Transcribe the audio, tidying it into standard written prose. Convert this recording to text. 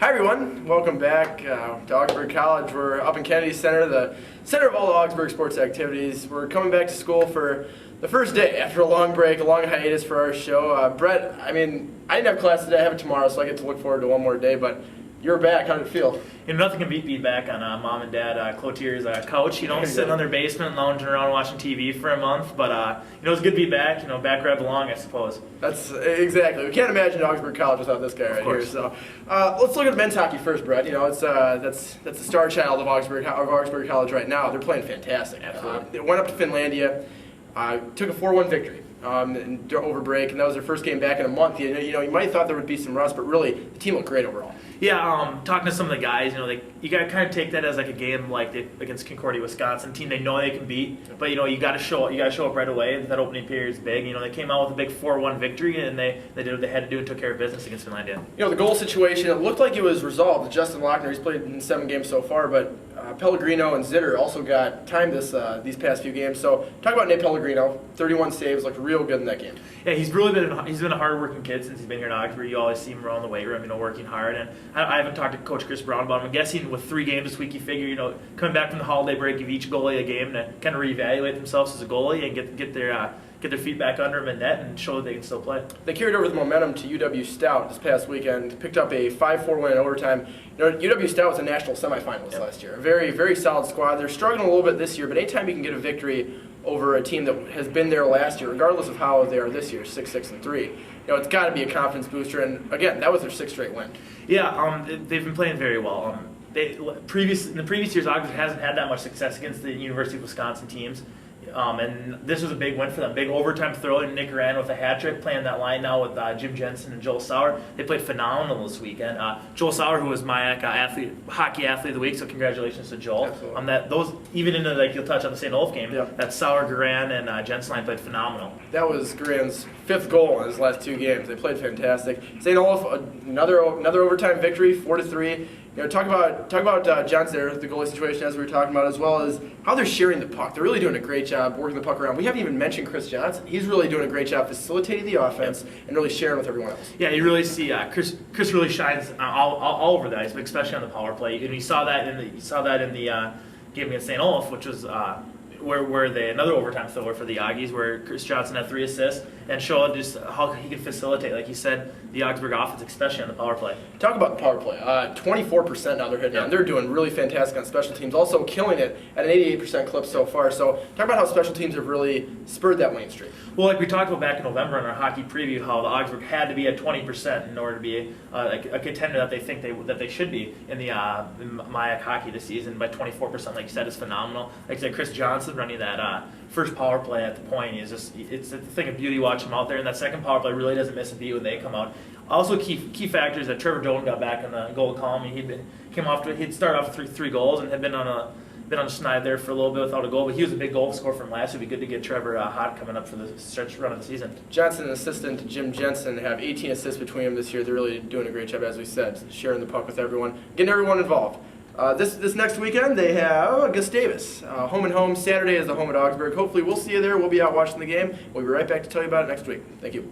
Hi everyone, welcome back to Augsburg College. We're up in Kennedy Center, the center of all the Augsburg sports activities. We're coming back to school for the first day after a long break, a long hiatus for our show. Brett, I didn't have class today, I have it tomorrow, so I get to look forward to one more day, but you're back. How did it feel? Nothing can beat being back on mom and dad Cloutier's couch, sitting on their basement, lounging around watching TV for a month. But, it was good to be back, back where I belong, I suppose. That's exactly. We can't imagine Augsburg College without this guy right here. So let's look at men's hockey first, Brett. It's that's the star child of Augsburg College right now. They're playing fantastic. Absolutely. They went up to Finlandia, took a 4-1 victory over break, and that was their first game back in a month. You might have thought there would be some rust, but really the team looked great overall. Yeah, talking to some of the guys, you got to kind of take that as like a game against Concordia, Wisconsin, team they know they can beat. But you got to show up right away. That opening period is big. They came out with a big 4-1 victory, and they did what they had to do and took care of business against Finlandia. The goal situation, it looked like it was resolved. Justin Lochner, he's played in 7 games so far, but Pellegrino and Zitter also got time these past few games. So talk about Nate Pellegrino, 31 saves, looked real good in that game. Yeah, he's been a hard-working kid since he's been here in Augsburg. You always see him around the weight room, working hard. And I haven't talked to Coach Chris Brown about him. I'm guessing with 3 games this week, you figure, coming back from the holiday break, give each goalie a game to kind of reevaluate themselves as a goalie and get their feet back under them in net and show that they can still play. They carried over the momentum to UW Stout this past weekend, picked up a 5-4 win in overtime. UW Stout was a national semifinalist last year. A very, very solid squad. They're struggling a little bit this year, but anytime you can get a victory over a team that has been there last year, regardless of how they are this year, 6-6-3, it's got to be a confidence booster. And again, that was their 6th straight win. Yeah, they've been playing very well. In the previous years, Augsburg hasn't had that much success against the University of Wisconsin teams. And this was a big win for them. Big overtime throw in Nick Ryan with a hat trick, playing that line now with Jim Jensen and Joel Sauer. They played phenomenal this weekend. Joel Sauer, who was my hockey athlete of the week, so congratulations to Joel. Those even into you'll touch on the St. Olaf game. Yep. That Sauer, Garan, and Jensen line played phenomenal. That was Garan's 5th goal in his last 2 games. They played fantastic. St. Olaf, another overtime victory, 4-3. Talk about Johnson there, the goalie situation as we were talking about, as well as how they're sharing the puck. They're really doing a great job working the puck around. We haven't even mentioned Chris Johnson. He's really doing a great job facilitating the offense and really sharing with everyone else. Yeah, you really see Chris really shines all over the ice, but especially on the power play. And you saw that in the game against St. Olaf, which was where they another overtime thrower for the Auggies, where Chris Johnson had 3 assists and showed just how he can facilitate, like you said, the Augsburg offense, especially on the power play. Talk about the power play. 24% now they're hitting on. They're doing really fantastic on special teams, also killing it at an 88% clip so far. So talk about how special teams have really spurred that winning streak. Well, like we talked about back in November in our hockey preview, how the Augsburg had to be at 20% in order to be a contender that they think that they should be in the MIAC hockey this season. By 24%, like you said, is phenomenal. Like I said, Chris Johnson running that first power play at the point is it's a thing of beauty watching him out there, and that second power play really doesn't miss a beat when they come out. Also, key factors that Trevor Dolan got back in the goal column. He'd started off with 3 goals and had been on a schneid there for a little bit without a goal, but he was a big goal scorer from last year. It'd be good to get Trevor hot coming up for the stretch run of the season. Johnson and assistant Jim Jensen have 18 assists between them this year. They're really doing a great job, as we said, sharing the puck with everyone, getting everyone involved. This next weekend they have Gustavus. Home and home. Saturday is the home at Augsburg. Hopefully we'll see you there. We'll be out watching the game. We'll be right back to tell you about it next week. Thank you.